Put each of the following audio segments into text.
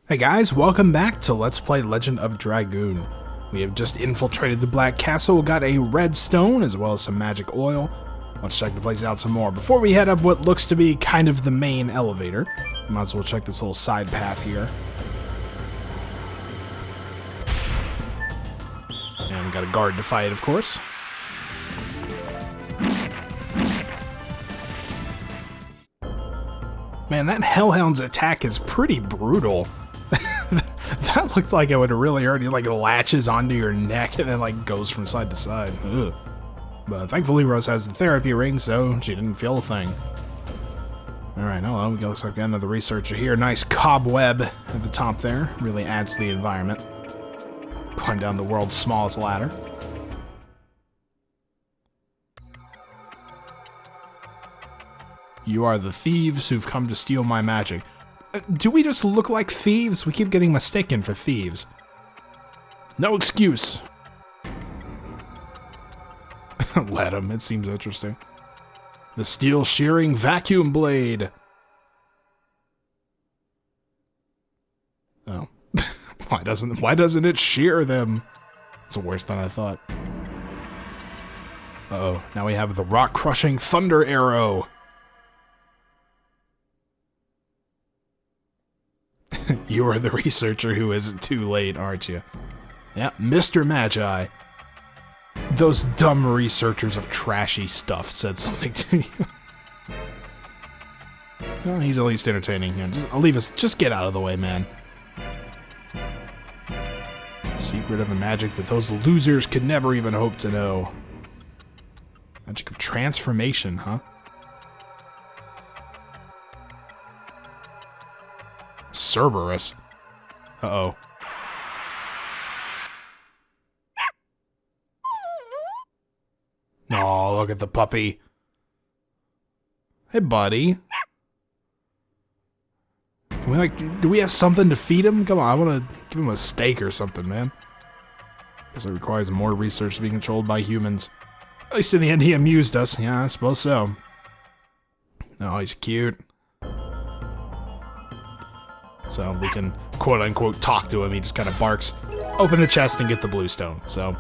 Hey guys, welcome back to Let's Play Legend of Dragoon. We have just infiltrated the Black Castle, got a red stone as well as some magic oil. Let's check the place out some more. Before we head up what looks to be kind of the main elevator, we might as well check this little side path here. And we got a guard to fight, of course. Man, that Hellhound's attack is pretty brutal. That looked like it would really hurt you, like it latches onto your neck and then like goes from side to side. Ugh. But thankfully Rose has the therapy ring, so she didn't feel a thing. Alright, hello, we looks like another researcher here. Nice cobweb at the top there. Really adds to the environment. Climb down the world's smallest ladder. You are the thieves who've come to steal my magic. Do we just look like thieves? We keep getting mistaken for thieves. No excuse. Let him, it seems interesting. The steel shearing vacuum blade. Oh. Why doesn't it shear them? It's worse than I thought. Uh-oh, now we have the rock-crushing thunder arrow. You are the researcher who isn't too late, aren't you? Yeah, Mr. Magi. Those dumb researchers of trashy stuff said something to you. Well, he's at least entertaining. Yeah, just get out of the way, man. Secret of a magic that those losers could never even hope to know. Magic of transformation, huh? Cerberus. Uh-oh. Oh, look at the puppy. Hey, buddy. Can we, do we have something to feed him? Come on, I want to give him a steak or something, man. Guess it requires more research to be controlled by humans. At least in the end, he amused us. Yeah, I suppose so. Oh, he's cute. So we can quote-unquote talk to him. He just kind of barks. Open the chest and get the blue stone. So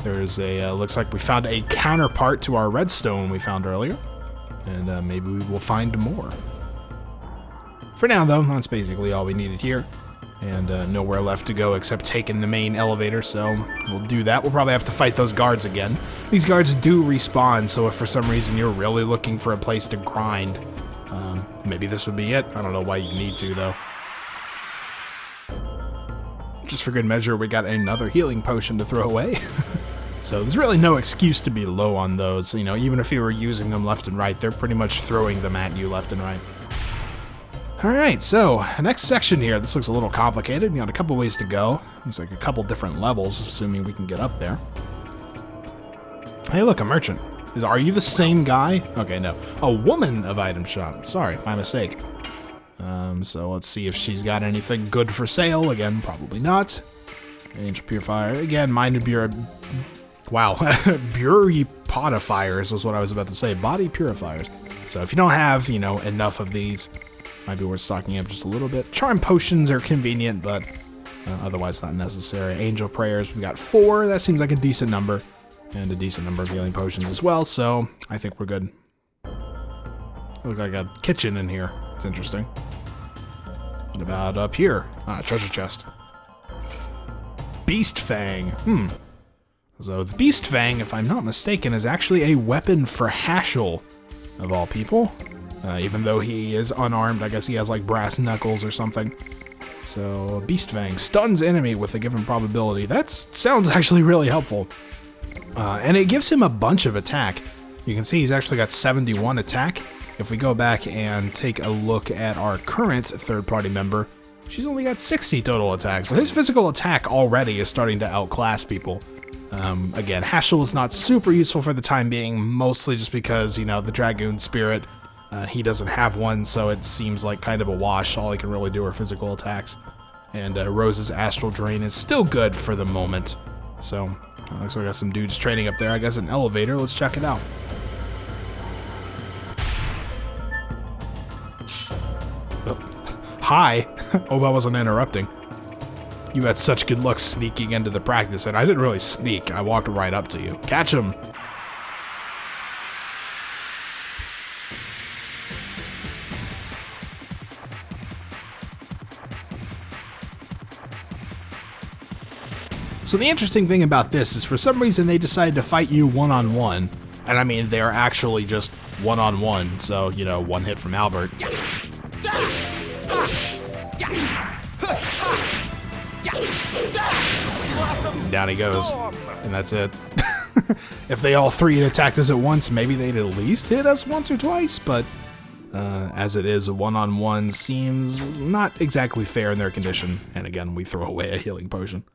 there's a, looks like we found a counterpart to our red stone we found earlier. And maybe we will find more. For now, though, that's basically all we needed here. And nowhere left to go except taking the main elevator, so we'll do that. We'll probably have to fight those guards again. These guards do respawn, so if for some reason you're really looking for a place to grind, maybe this would be it. I don't know why you need to, though. Just for good measure, we got another healing potion to throw away. So there's really no excuse to be low on those. You know, even if you were using them left and right, they're pretty much throwing them at you left and right. Alright, so, next section here. This looks a little complicated. We got a couple ways to go. Looks like a couple different levels, assuming we can get up there. Hey, look, a merchant. Are you the same guy? Okay, no. A woman of item shop. Sorry, my mistake. So let's see if she's got anything good for sale. Again, probably not. Angel Purifier. Again, Minded Wow. Purifiers was what I was about to say. Body Purifiers. So if you don't have, you know, enough of these, might be worth stocking up just a little bit. Charm Potions are convenient, but otherwise not necessary. Angel Prayers, we got 4. That seems like a decent number. And a decent number of healing potions as well, so I think we're good. Look like a kitchen in here. It's interesting. What about up here? Ah, treasure chest. Beast Fang. So the Beast Fang, if I'm not mistaken, is actually a weapon for Haschel, of all people. Even though he is unarmed, I guess he has like brass knuckles or something. So Beast Fang stuns enemy with a given probability. That sounds actually really helpful. And it gives him a bunch of attack. You can see he's actually got 71 attack. If we go back and take a look at our current third-party member, she's only got 60 total attack. So his physical attack already is starting to outclass people. Again, Haschel is not super useful for the time being, mostly just because, you know, the Dragoon spirit, he doesn't have one, so it seems like kind of a wash. All he can really do are physical attacks. And Rose's Astral Drain is still good for the moment. So, looks like we got some dudes training up there. I guess an elevator. Let's check it out. hi. Hope I wasn't interrupting. You had such good luck sneaking into the practice, and I didn't really sneak. I walked right up to you. Catch him. So the interesting thing about this is for some reason they decided to fight you one-on-one. And I mean, they're actually just one-on-one. So, you know, one hit from Albert. And down he goes. And that's it. If they all three had attacked us at once, maybe they'd at least hit us once or twice. But as it is, a one-on-one seems not exactly fair in their condition. And again, we throw away a healing potion.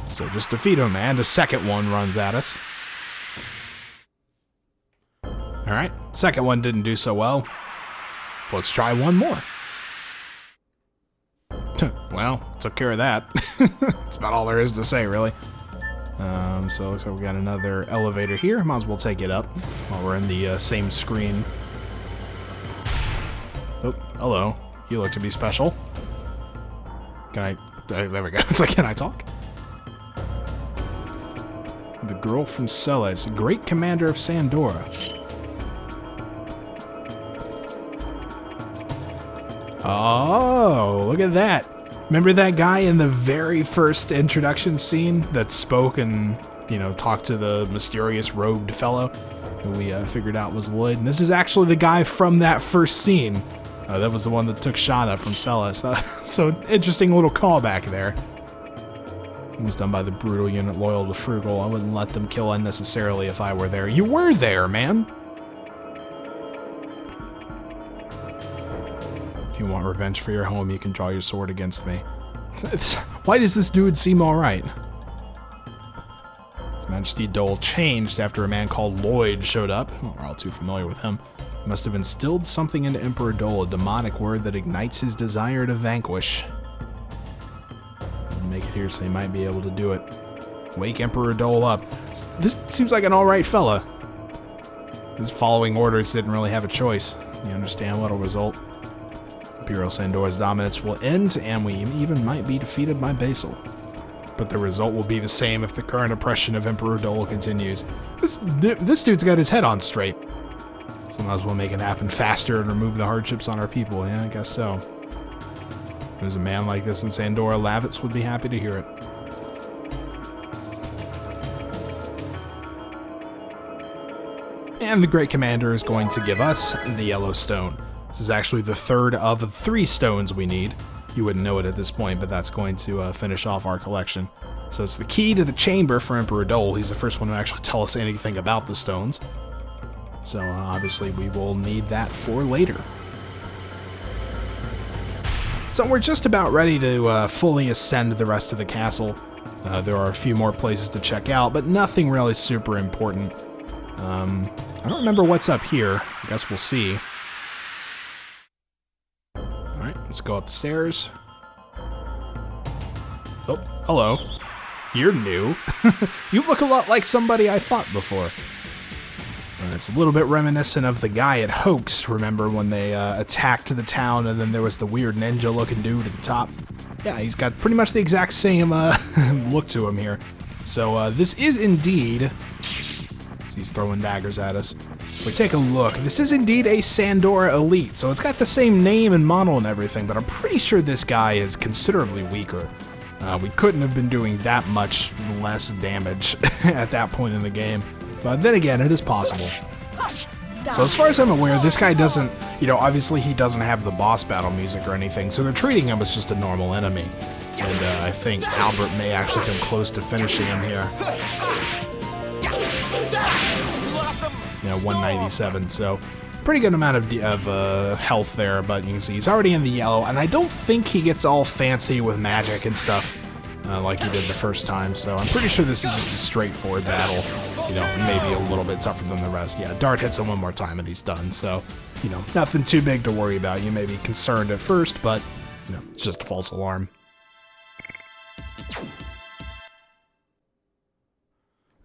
So just defeat him, and a second one runs at us. Alright, second one didn't do so well. Let's try one more. Well, took care of that. That's about all there is to say, really. So we got another elevator here. Might as well take it up while we're in the same screen. Oh, hello. You look to be special. Can I... there we go. It's like, can I talk? The girl from Celes, great commander of Sandora. Oh, look at that. Remember that guy in the very first introduction scene that spoke and, you know, talked to the mysterious robed fellow who we figured out was Lloyd? And this is actually the guy from that first scene. That was the one that took Shauna from Celes. So interesting little callback there. It was done by the brutal unit loyal to Frugal. I wouldn't let them kill unnecessarily if I were there. You were there, man! If you want revenge for your home, you can draw your sword against me. Why does this dude seem alright? His Majesty Doel changed after a man called Lloyd showed up. We're all too familiar with him. He must have instilled something into Emperor Doel, a demonic word that ignites his desire to vanquish. Make it here so he might be able to do it. Wake Emperor Doel up. This seems like an alright fella. His following orders didn't really have a choice. You understand what'll result? Imperial Sandora's dominance will end, and we even might be defeated by Basil. But the result will be the same if the current oppression of Emperor Doel continues. This dude's got his head on straight. So might as well make it happen faster and remove the hardships on our people. Yeah, I guess so. If there's a man like this in Sandora, Lavitz would be happy to hear it. And the Great Commander is going to give us the Yellow Stone. This is actually the third of the 3 stones we need. You wouldn't know it at this point, but that's going to finish off our collection. So it's the key to the chamber for Emperor Doel. He's the first one to actually tell us anything about the stones. So obviously we will need that for later. So we're just about ready to fully ascend the rest of the castle. There are a few more places to check out, but nothing really super important. I don't remember what's up here. I guess we'll see. Alright, let's go up the stairs. Oh, hello. You're new. You look a lot like somebody I fought before. It's a little bit reminiscent of the guy at Hoax, remember when they attacked the town and then there was the weird ninja-looking dude at the top? Yeah, he's got pretty much the exact same look to him here. So this is indeed... He's throwing daggers at us. We take a look. This is indeed a Sandora Elite, so it's got the same name and model and everything, but I'm pretty sure this guy is considerably weaker. We couldn't have been doing that much less damage at that point in the game. But then again, it is possible. So as far as I'm aware, this guy doesn't, you know, obviously he doesn't have the boss battle music or anything, so they're treating him as just a normal enemy. And I think Albert may actually come close to finishing him here. You know, 197, so pretty good amount of health there, but you can see he's already in the yellow, and I don't think he gets all fancy with magic and stuff like he did the first time, so I'm pretty sure this is just a straightforward battle. You know, maybe a little bit tougher than the rest. Yeah, Dart hits him one more time and he's done, so, you know, nothing too big to worry about. You may be concerned at first, but, you know, it's just a false alarm.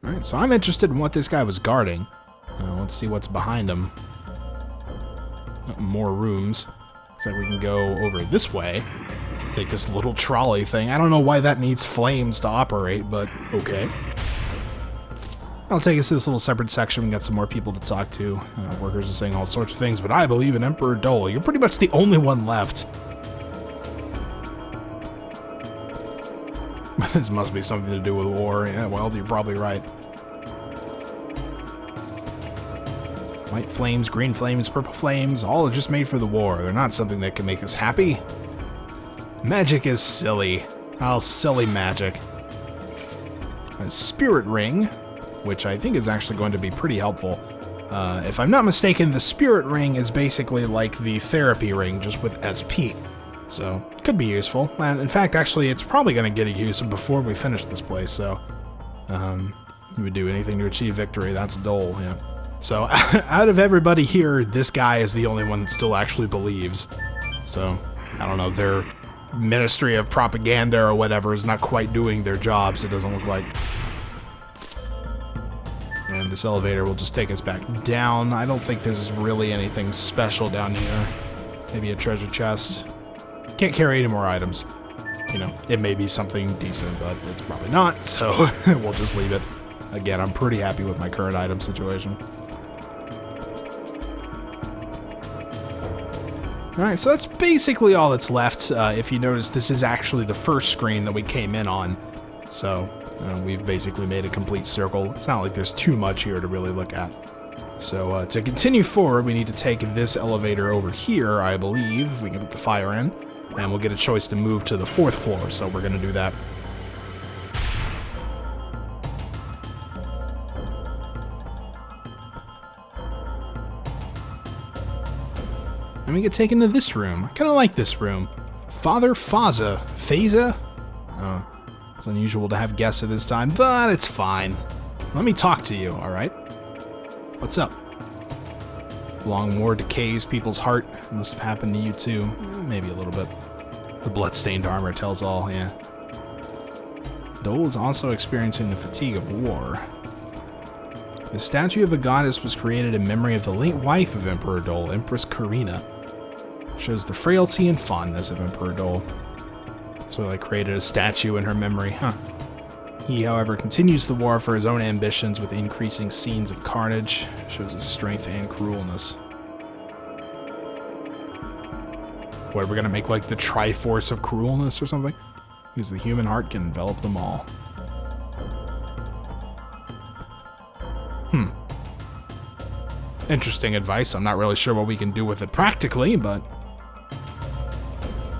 Alright, Alright, so I'm interested in what this guy was guarding. Let's see what's behind him. More rooms. Looks like we can go over this way. Take this little trolley thing. I don't know why that needs flames to operate, but okay. I'll take us to this little separate section. We got some more people to talk to. Workers are saying all sorts of things, but I believe in Emperor Doel. You're pretty much the only one left. This must be something to do with war. Yeah, well, you're probably right. White flames, green flames, purple flames, all are just made for the war. They're not something that can make us happy. Magic is silly. Oh, silly magic. A spirit ring, which I think is actually going to be pretty helpful. If I'm not mistaken, the spirit ring is basically like the therapy ring, just with SP. So, could be useful. And in fact, actually, it's probably going to get a use before we finish this place, so... you would do anything to achieve victory, that's Doel, yeah. So, out of everybody here, this guy is the only one that still actually believes. So, I don't know, their Ministry of Propaganda or whatever is not quite doing their jobs, it doesn't look like. And this elevator will just take us back down. I don't think there's really anything special down here. Maybe a treasure chest. Can't carry any more items. You know, it may be something decent, but it's probably not, so we'll just leave it. Again, I'm pretty happy with my current item situation. Alright, so that's basically all that's left. If you notice, this is actually the first screen that we came in on. So, we've basically made a complete circle. It's not like there's too much here to really look at. So, to continue forward, we need to take this elevator over here, I believe, if we can put the fire in. And we'll get a choice to move to the 4th floor, so we're going to do that. And we get taken to this room. I kind of like this room. Father Faza. Faza? It's unusual to have guests at this time, but it's fine. Let me talk to you, alright? What's up? Long war decays people's heart. It must have happened to you too. Maybe a little bit. The bloodstained armor tells all, yeah. Doel is also experiencing the fatigue of war. The statue of a goddess was created in memory of the late wife of Emperor Doel, Empress Karina. Shows the frailty and fondness of Emperor Doel. So they created a statue in her memory, huh? He, however, continues the war for his own ambitions with increasing scenes of carnage. Shows his strength and cruelness. What, are we gonna make like the Triforce of Cruelness or something? Because the human heart can envelop them all. Interesting advice. I'm not really sure what we can do with it practically, but...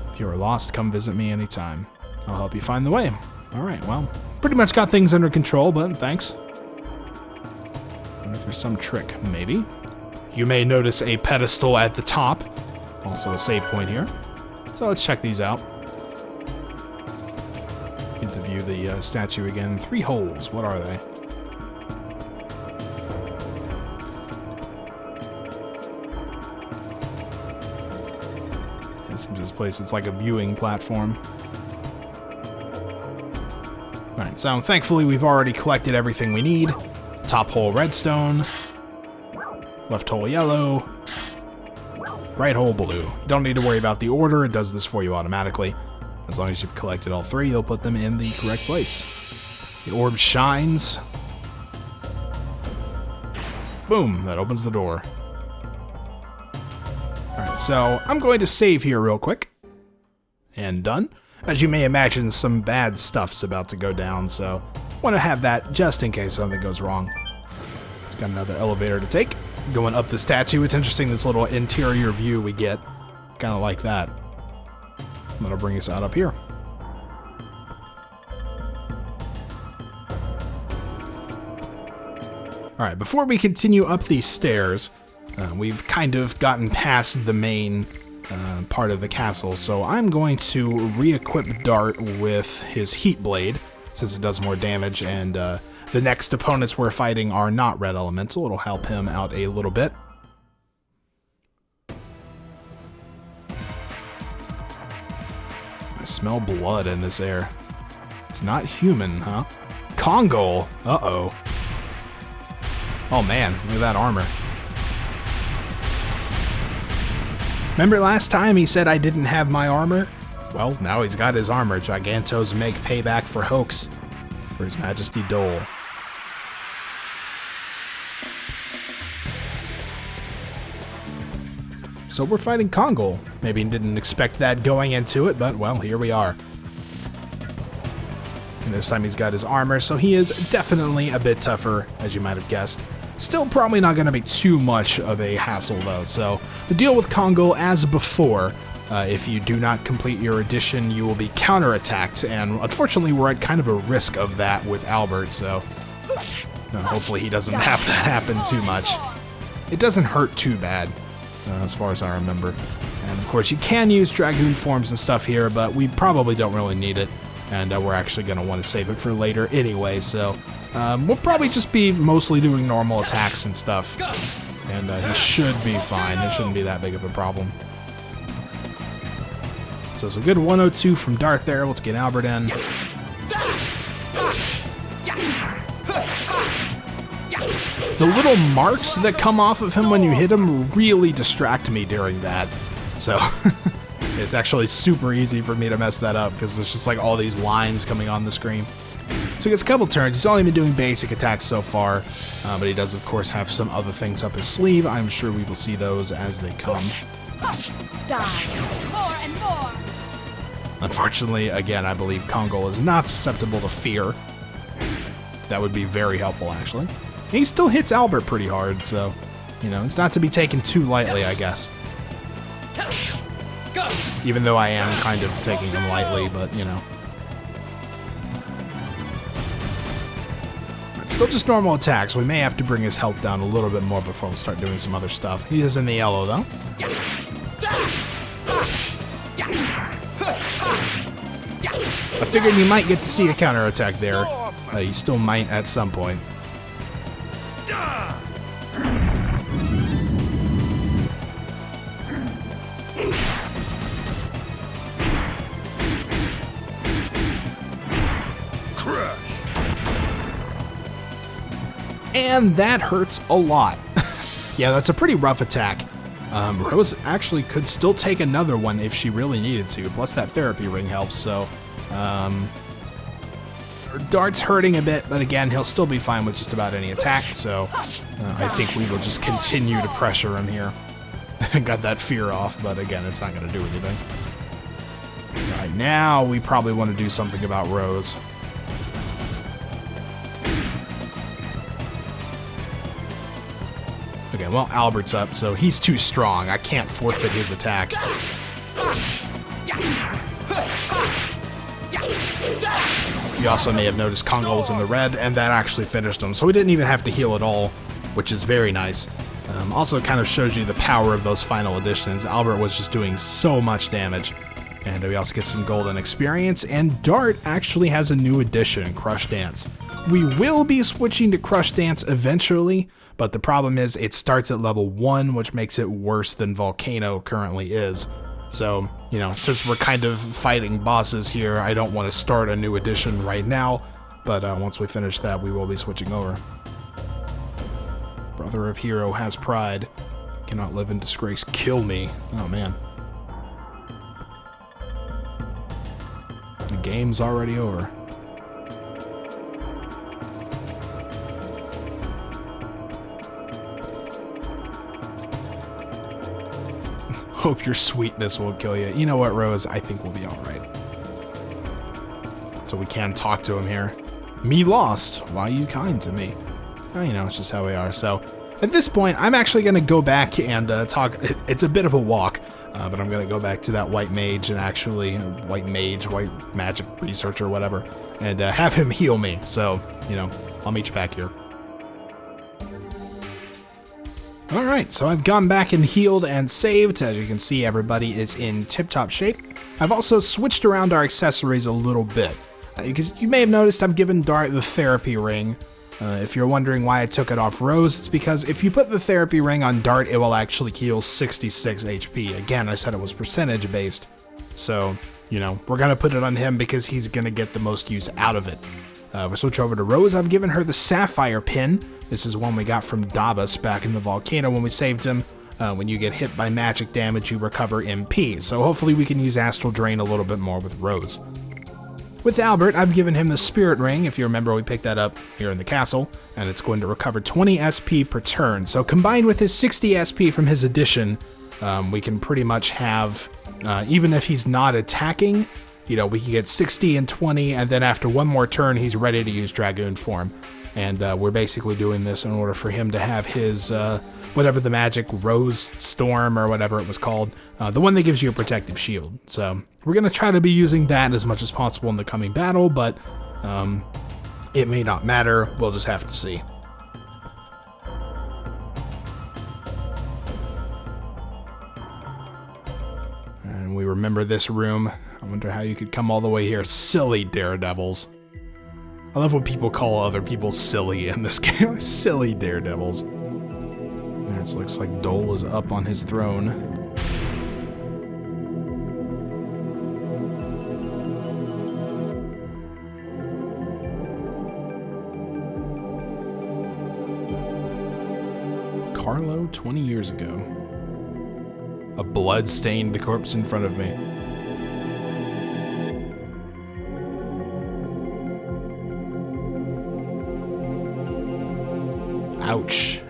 if you are lost, come visit me anytime. I'll help you find the way. Alright, well, pretty much got things under control, but thanks. I wonder if there's some trick, maybe. You may notice a pedestal at the top. Also a save point here. So let's check these out. Get to view the statue again. 3 holes. What are they? It seems this place, it's like a viewing platform. Alright, so thankfully we've already collected everything we need. Top hole redstone. Left hole yellow. Right hole blue. You don't need to worry about the order, it does this for you automatically. As long as you've collected all 3, you'll put them in the correct place. The orb shines. Boom, that opens the door. Alright, so I'm going to save here real quick. And done. As you may imagine, some bad stuff's about to go down, so want to have that just in case something goes wrong. It's got another elevator to take. Going up the statue, it's interesting this little interior view we get. Kind of like that. That'll bring us out up here. Alright, before we continue up these stairs, we've kind of gotten past the main part of the castle, so I'm going to re-equip Dart with his Heat Blade, since it does more damage, and the next opponents we're fighting are not Red Elemental. It'll help him out a little bit. I smell blood in this air. It's not human, huh? Kongol! Uh-oh. Oh man, look at that armor. Remember last time he said I didn't have my armor? Well, now he's got his armor. Gigantos make payback for hoax for His Majesty Doel. So we're fighting Kongol. Maybe didn't expect that going into it, but well, here we are. And this time he's got his armor, so he is definitely a bit tougher, as you might have guessed. Still probably not going to be too much of a hassle though, so the deal with Kongol, as before, if you do not complete your addition, you will be counterattacked, and unfortunately we're at kind of a risk of that with Albert, so hopefully he doesn't have that happen too much. It doesn't hurt too bad, as far as I remember. And of course you can use Dragoon forms and stuff here, but we probably don't really need it, and we're actually going to want to save it for later anyway, so we'll probably just be mostly doing normal attacks and stuff, and he should be fine. It shouldn't be that big of a problem. So it's a good 102 from Dart there. Let's get Albert in. The little marks that come off of him when you hit him really distract me during that. So it's actually super easy for me to mess that up because there's just like all these lines coming on the screen. So he gets a couple turns. He's only been doing basic attacks so far, but he does of course have some other things up his sleeve. I'm sure we will see those as they come. Die. More and more. Unfortunately, again, I believe Kongol is not susceptible to fear. That would be very helpful, actually. He still hits Albert pretty hard, so, you know, it's not to be taken too lightly, I guess. Even though I am kind of taking him lightly, but, you know. Still just normal attacks. We may have to bring his health down a little bit more before we start doing some other stuff. He is in the yellow, though. I figured you might get to see a counterattack there. You still might at some point. And that hurts a lot. Yeah, that's a pretty rough attack. Rose actually could still take another one if she really needed to, plus that therapy ring helps, so Dart's hurting a bit, but again, he'll still be fine with just about any attack, so I think we will just continue to pressure him here. Got that fear off, but again, it's not going to do anything. Right now, we probably want to do something about Rose. Okay, well, Albert's up, so he's too strong. I can't forfeit his attack. You also may have noticed Kongol was in the red, and that actually finished him, so we didn't even have to heal at all, which is very nice. Also kind of shows you the power of those final additions. Albert was just doing so much damage. And we also get some golden experience, and Dart actually has a new addition, Crush Dance. We will be switching to Crush Dance eventually, but the problem is it starts at level 1, which makes it worse than Volcano currently is. So, you know, since we're kind of fighting bosses here, I don't want to start a new edition right now, but once we finish that, we will be switching over. Brother of Hero has pride. Cannot live in disgrace. Kill me. Oh, man. The game's already over. Hope your sweetness won't kill you. You know what, Rose? I think we'll be alright. So we can talk to him here. Me lost. Why you kind to me? Oh, you know, it's just how we are. So at this point, I'm actually going to go back and talk. It's a bit of a walk, but I'm going to go back to that white mage and actually, white magic researcher, whatever, and have him heal me. So, you know, I'll meet you back here. Alright, so I've gone back and healed and saved. As you can see, everybody is in tip-top shape. I've also switched around our accessories a little bit. Because you may have noticed I've given Dart the therapy ring. If you're wondering why I took it off Rose, it's because if you put the therapy ring on Dart, it will actually heal 66 HP. Again, I said it was percentage based. So, you know, we're going to put it on him because he's going to get the most use out of it. We switch over to Rose. I've given her the Sapphire Pin. This is one we got from Dabas back in the volcano when we saved him. When you get hit by magic damage, you recover MP. So hopefully we can use Astral Drain a little bit more with Rose. With Albert, I've given him the Spirit Ring. If you remember, we picked that up here in the castle, and it's going to recover 20 SP per turn. So combined with his 60 SP from his addition, we can pretty much have, even if he's not attacking, we can get 60 and 20, and then after one more turn, he's ready to use Dragoon form. And we're basically doing this in order for him to have his, whatever the magic Rose Storm or whatever it was called, the one that gives you a protective shield. So we're going to try to be using that as much as possible in the coming battle, but it may not matter. We'll just have to see. And we remember this room. I wonder how you could come all the way here. Silly daredevils. I love when people call other people silly in this game. Silly daredevils. It looks like Doel is up on his throne. Carlo 20 years ago. A blood-stained corpse in front of me. Ouch.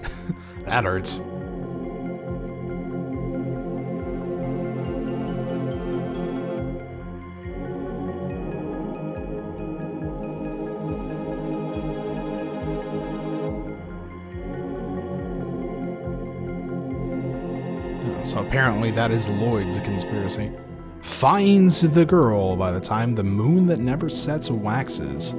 That hurts. So apparently that is Lloyd's conspiracy. Finds the girl by the time the moon that never sets waxes.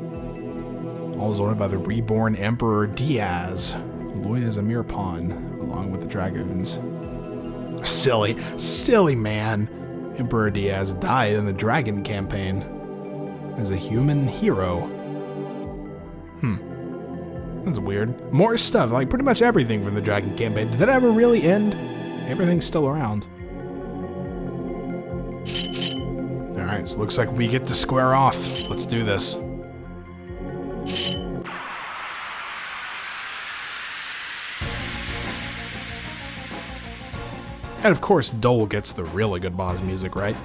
All is ordered by the reborn Emperor Diaz. Lloyd is a mere pawn, along with the Dragoons. Silly man. Emperor Diaz died in the Dragon campaign as a human hero. That's weird. More stuff, like pretty much everything from the Dragon campaign. Did that ever really end? Everything's still around. Alright, so looks like we get to square off. Let's do this. And of course, Doel gets the really good boss music, right?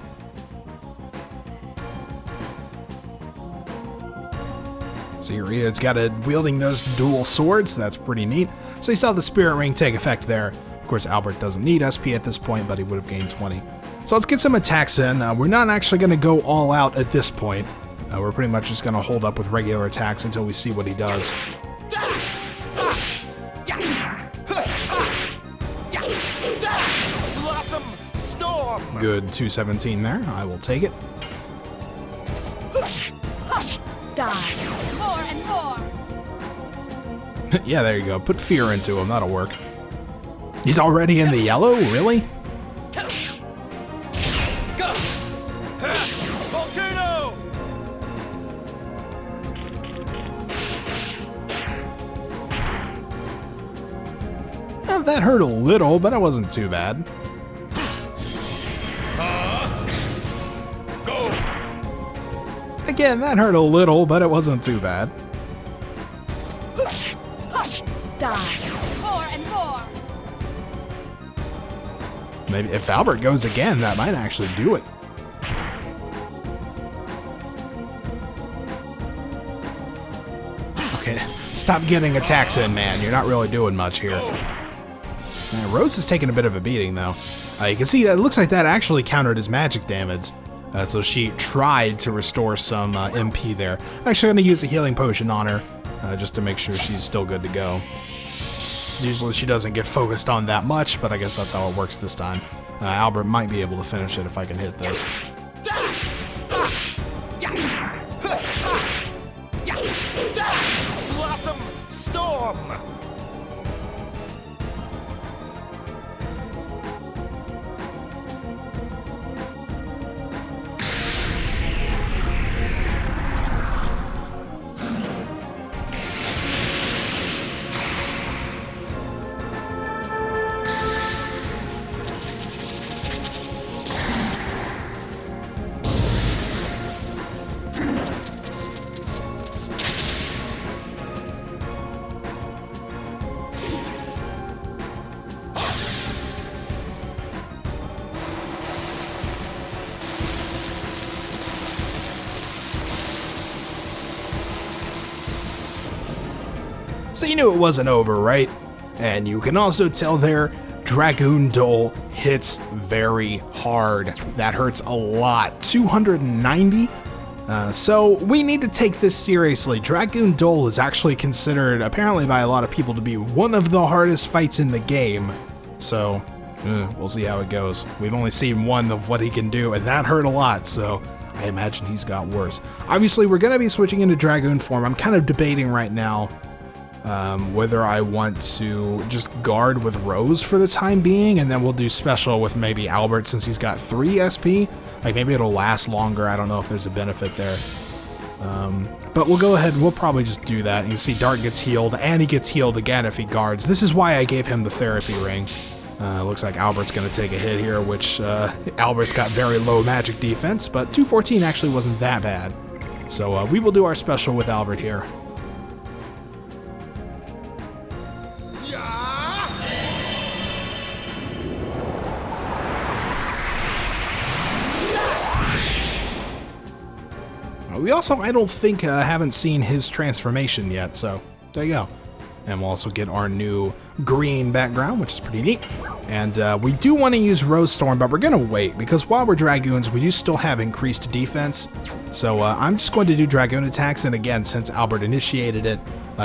So here he is, wielding those dual swords. That's pretty neat. So you saw the Spirit Ring take effect there. Of course, Albert doesn't need SP at this point, but he would have gained 20. So let's get some attacks in. We're not actually going to go all out at this point. We're pretty much just going to hold up with regular attacks until we see what he does. Good 217 there. I will take it. Die. More and more. Yeah, there you go. Put fear into him. That'll work. He's already in the yellow? Really? Volcano! Well, that hurt a little, but it wasn't too bad. Go! Again, that hurt a little, but it wasn't too bad. Die. More and more. Maybe if Albert goes again, that might actually do it. Okay, stop getting attacks in, man. You're not really doing much here. Rose is taking a bit of a beating, though. You can see that it looks like that actually countered his magic damage. So she tried to restore some MP there. I'm actually going to use a healing potion on her, just to make sure she's still good to go. Usually she doesn't get focused on that much, but I guess that's how it works this time. Albert might be able to finish it if I can hit this. Blossom Storm! So you knew it wasn't over, right? And you can also tell there, Dragoon Doel hits very hard. That hurts a lot. 290? So we need to take this seriously. Dragoon Doel is actually considered, apparently by a lot of people, to be one of the hardest fights in the game. So, we'll see how it goes. We've only seen one of what he can do, and that hurt a lot, so I imagine he's got worse. Obviously, we're going to be switching into Dragoon form. I'm kind of debating right now whether I want to just guard with Rose for the time being, and then we'll do special with maybe Albert since he's got 3 SP. Like, maybe it'll last longer. I don't know if there's a benefit there. But we'll go ahead and we'll probably just do that. You can see Dart gets healed, and he gets healed again if he guards. This is why I gave him the therapy ring. Looks like Albert's going to take a hit here, which Albert's got very low magic defense, but 214 actually wasn't that bad. So we will do our special with Albert here. We also, I don't think, haven't seen his transformation yet, so there you go. And we'll also get our new green background, which is pretty neat. And we do want to use Rose Storm, but we're going to wait, because while we're Dragoons, we do still have increased defense. So I'm just going to do Dragoon attacks, and again, since Albert initiated it,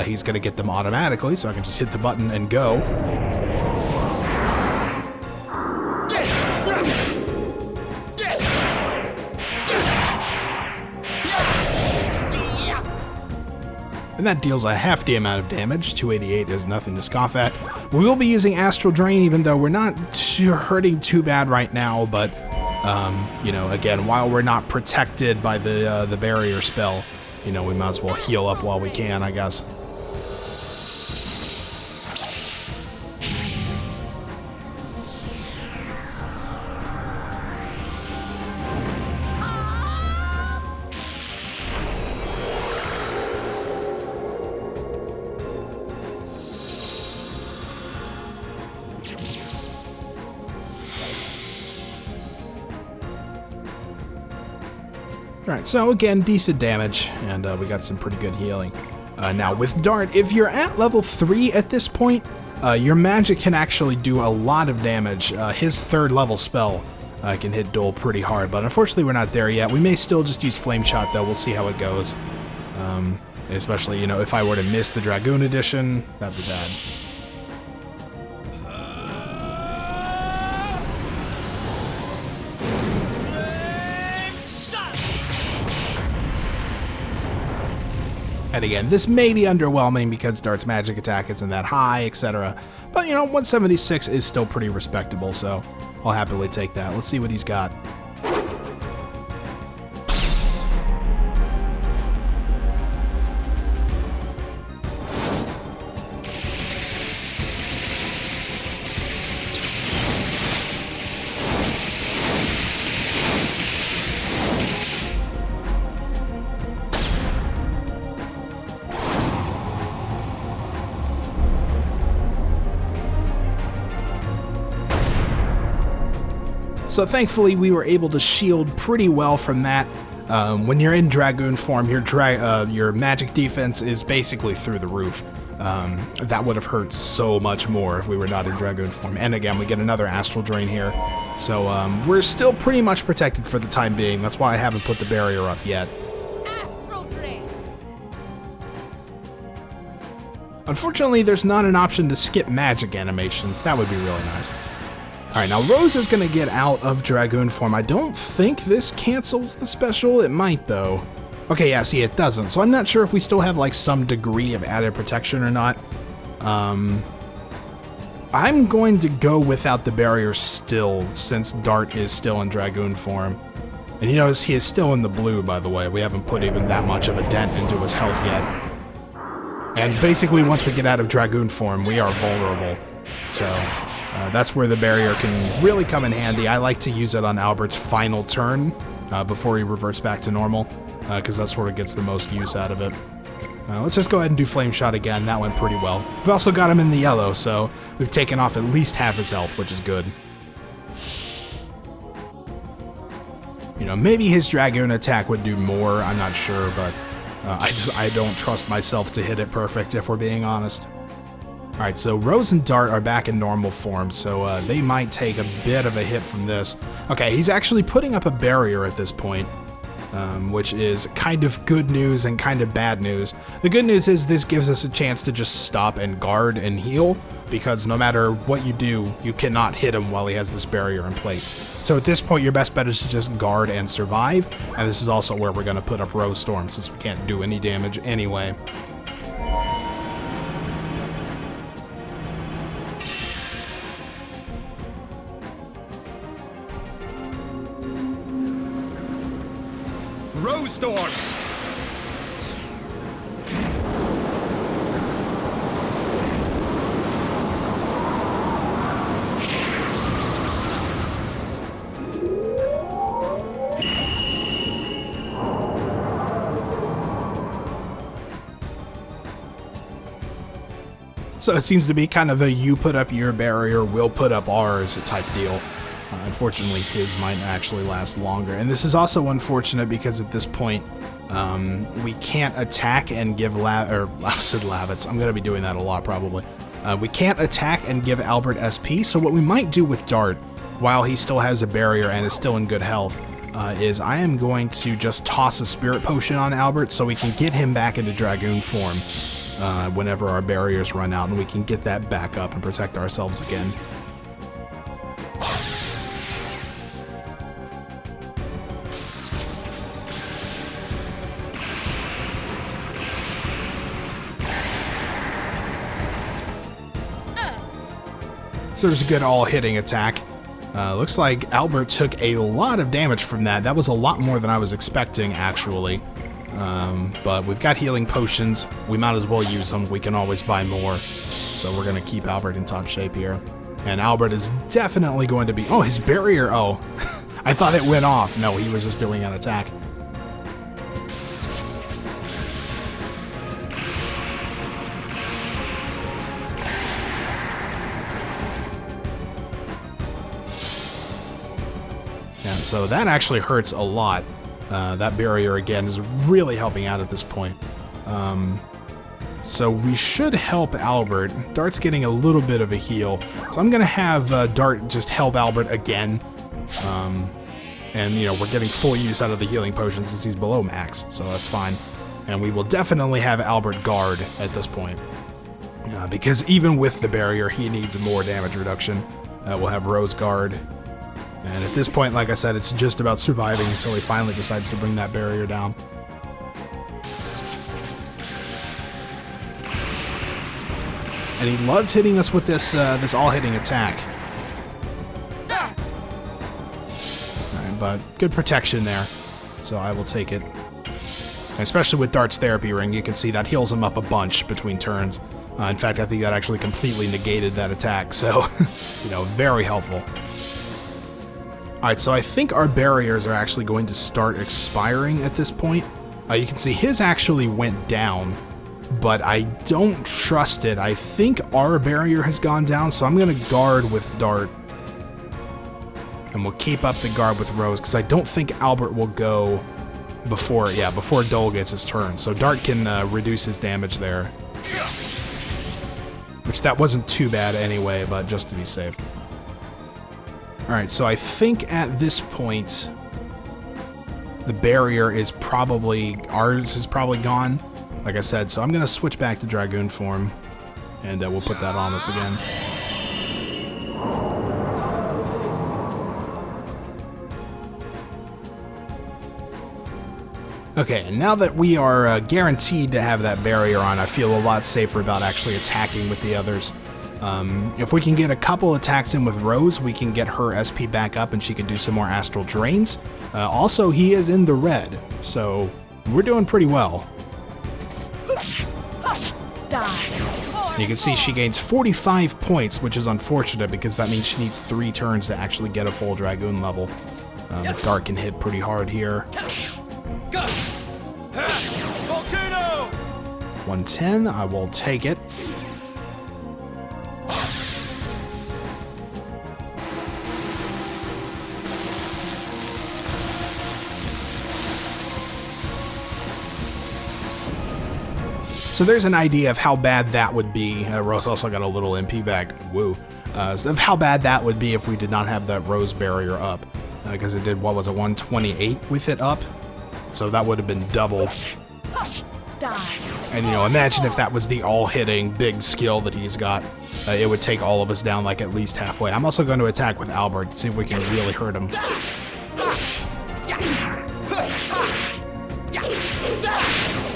he's going to get them automatically, so I can just hit the button and go. And that deals a half the amount of damage. 288 is nothing to scoff at. We will be using Astral Drain, even though we're not hurting too bad right now, but, you know, again, while we're not protected by the barrier spell, you know, we might as well heal up while we can, I guess. Alright, so again, decent damage, and we got some pretty good healing. Now, with Dart, if you're at level 3 at this point, your magic can actually do a lot of damage. His 3rd level spell can hit Doel pretty hard, but unfortunately we're not there yet. We may still just use Flame Shot, though. We'll see how it goes. Especially, you know, if I were to miss the Dragoon edition, that'd be bad. And again, this may be underwhelming because Dart's magic attack isn't that high, etc. But, you know, 176 is still pretty respectable, so I'll happily take that. Let's see what he's got. So thankfully we were able to shield pretty well from that. When you're in Dragoon form, your magic defense is basically through the roof. That would have hurt so much more if we were not in Dragoon form. And again, we get another Astral Drain here. So we're still pretty much protected for the time being. That's why I haven't put the barrier up yet. Astral Drain. Unfortunately, there's not an option to skip magic animations. That would be really nice. Alright, now Rose is going to get out of Dragoon form. I don't think this cancels the special. It might, though. Okay, yeah, see, it doesn't. So I'm not sure if we still have, like, some degree of added protection or not. I'm going to go without the barrier still, since Dart is still in Dragoon form. And you notice he is still in the blue, by the way. We haven't put even that much of a dent into his health yet. And basically, once we get out of Dragoon form, we are vulnerable. So that's where the barrier can really come in handy. I like to use it on Albert's final turn before he reverts back to normal, because that sort of gets the most use out of it. Let's just go ahead and do Flame Shot again. That went pretty well. We've also got him in the yellow, so we've taken off at least half his health, which is good. You know, maybe his Dragoon attack would do more, I'm not sure, but I don't trust myself to hit it perfect, if we're being honest. Alright, so Rose and Dart are back in normal form, so they might take a bit of a hit from this. Okay, he's actually putting up a barrier at this point, which is kind of good news and kind of bad news. The good news is this gives us a chance to just stop and guard and heal, because no matter what you do, you cannot hit him while he has this barrier in place. So at this point, your best bet is to just guard and survive, and this is also where we're going to put up Rose Storm, since we can't do any damage anyway. Rose Storm! So it seems to be kind of a you put up your barrier, we'll put up ours type deal. Unfortunately, his might actually last longer. And this is also unfortunate because at this point, we can't attack and give Lavitz. I'm going to be doing that a lot probably. We can't attack and give Albert SP, so what we might do with Dart, while he still has a barrier and is still in good health, is I am going to just toss a Spirit Potion on Albert so we can get him back into Dragoon form whenever our barriers run out, and we can get that back up and protect ourselves again. So there's a good all-hitting attack. Looks like Albert took a lot of damage from that. That was a lot more than I was expecting, actually. But we've got healing potions. We might as well use them. We can always buy more. So we're going to keep Albert in top shape here. And Albert is definitely going to be... Oh, his barrier... Oh, I thought it went off. No, he was just doing an attack. And so that actually hurts a lot. That barrier, again, is really helping out at this point. So we should help Albert. Dart's getting a little bit of a heal. So I'm going to have Dart just help Albert again. And, you know, we're getting full use out of the healing potion since he's below max, so that's fine. And we will definitely have Albert guard at this point. Because even with the barrier, he needs more damage reduction. We'll have Rose guard. And at this point, like I said, it's just about surviving until he finally decides to bring that barrier down. And he loves hitting us with this this all-hitting attack. Alright, but good protection there, so I will take it. And especially with Dart's Therapy Ring, you can see that heals him up a bunch between turns. In fact, I think that actually completely negated that attack, so, you know, very helpful. Alright, so I think our barriers are actually going to start expiring at this point. You can see his actually went down, but I don't trust it. I think our barrier has gone down, so I'm going to guard with Dart. And we'll keep up the guard with Rose, because I don't think Albert will go before Doel gets his turn. So Dart can reduce his damage there. Which that wasn't too bad anyway, but just to be safe. Alright, so I think at this point, the barrier is ours is probably gone, like I said, so I'm going to switch back to Dragoon form, and we'll put that on us again. Okay, and now that we are guaranteed to have that barrier on, I feel a lot safer about actually attacking with the others. If we can get a couple attacks in with Rose, we can get her SP back up and she can do some more astral drains. Also, he is in the red, so we're doing pretty well. You can see she gains 45 points, which is unfortunate because that means she needs 3 turns to actually get a full Dragoon level. But Dart can hit pretty hard here. 110, I will take it. So there's an idea of how bad that would be. Rose also got a little MP back. Woo. So of how bad that would be if we did not have that Rose barrier up. Because it did, what was it, 128 with it up? So that would have been doubled. And, you know, imagine if that was the all-hitting big skill that he's got. It would take all of us down, like, at least halfway. I'm also going to attack with Albert, see if we can really hurt him.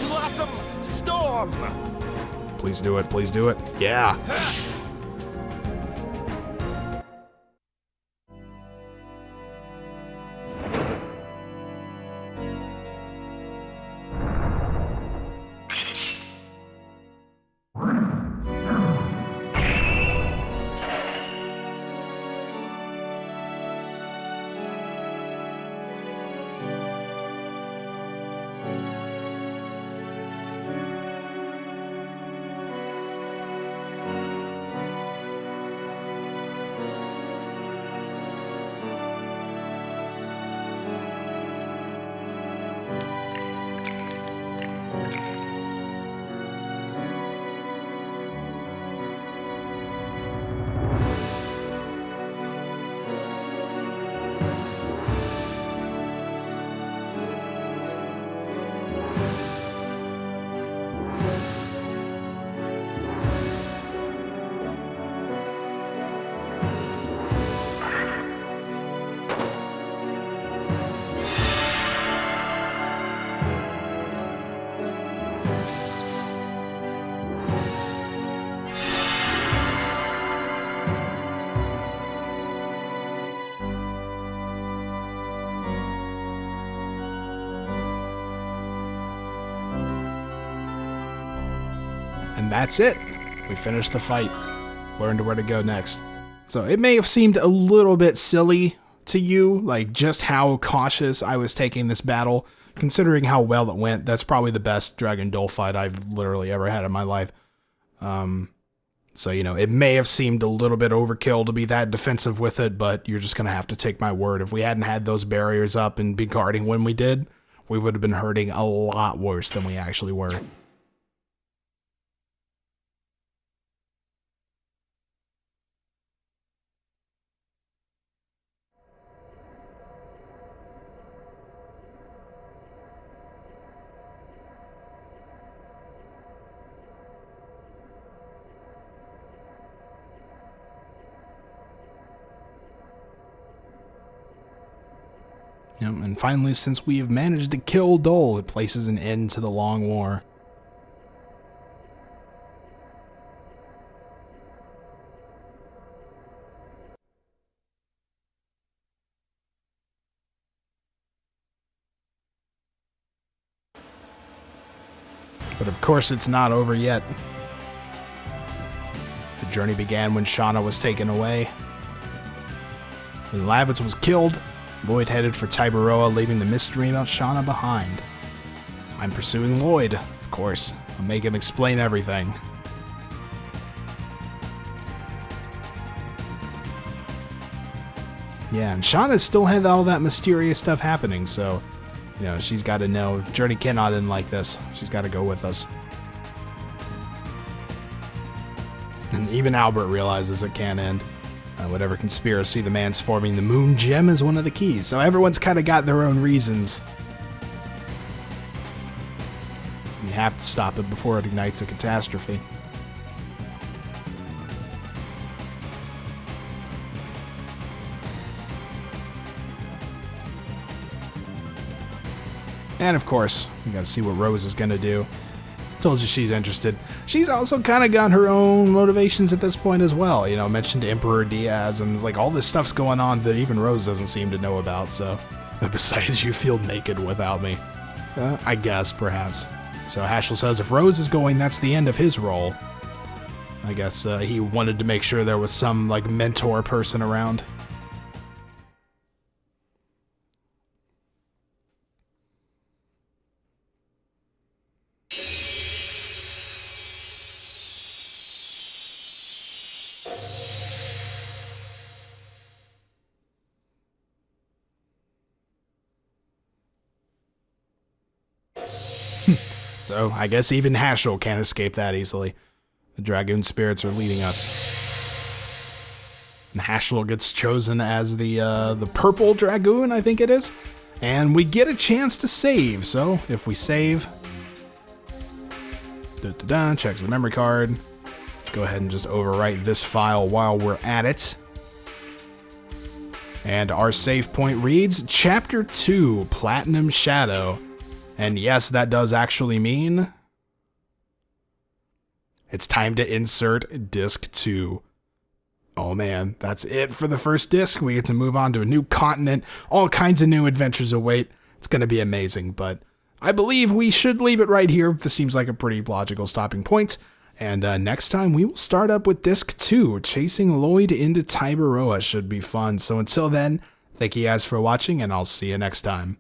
Blossom Storm! Please do it, please do it. Yeah! And that's it. We finished the fight. Learned where to go next. So it may have seemed a little bit silly to you, like just how cautious I was taking this battle, considering how well it went. That's probably the best Dragon Duel fight I've literally ever had in my life. So, you know, it may have seemed a little bit overkill to be that defensive with it, but you're just going to have to take my word. If we hadn't had those barriers up and be guarding when we did, we would have been hurting a lot worse than we actually were. And finally, since we have managed to kill Doel, it places an end to the long war. But of course it's not over yet. The journey began when Shauna was taken away. When Lavitz was killed, Lloyd headed for Tiberoa, leaving the mystery about Shauna behind. I'm pursuing Lloyd, of course. I'll make him explain everything. Yeah, and Shauna still had all that mysterious stuff happening, so, you know, she's got to know. Journey cannot end like this. She's got to go with us. And even Albert realizes it can't end. Whatever conspiracy the man's forming, the moon gem is one of the keys, so everyone's kind of got their own reasons. We have to stop it before it ignites a catastrophe. And of course, we gotta see what Rose is gonna do. Told you she's interested. She's also kind of got her own motivations at this point as well. You know, mentioned Emperor Diaz and like all this stuff's going on that even Rose doesn't seem to know about. So, besides, you feel naked without me. I guess, perhaps. So Haschel says if Rose is going, that's the end of his role. I guess he wanted to make sure there was some like mentor person around. So I guess even Haschel can't escape that easily. The Dragoon spirits are leading us. And Haschel gets chosen as the purple Dragoon, I think it is. And we get a chance to save. So if we save, checks the memory card. Let's go ahead and just overwrite this file while we're at it. And our save point reads Chapter 2, Platinum Shadow. And yes, that does actually mean it's time to insert disc 2. Oh man, that's it for the first disc. We get to move on to a new continent. All kinds of new adventures await. It's going to be amazing, but I believe we should leave it right here. This seems like a pretty logical stopping point. And next time we will start up with disc 2. Chasing Lloyd into Tiberoa should be fun. So until then, thank you guys for watching, and I'll see you next time.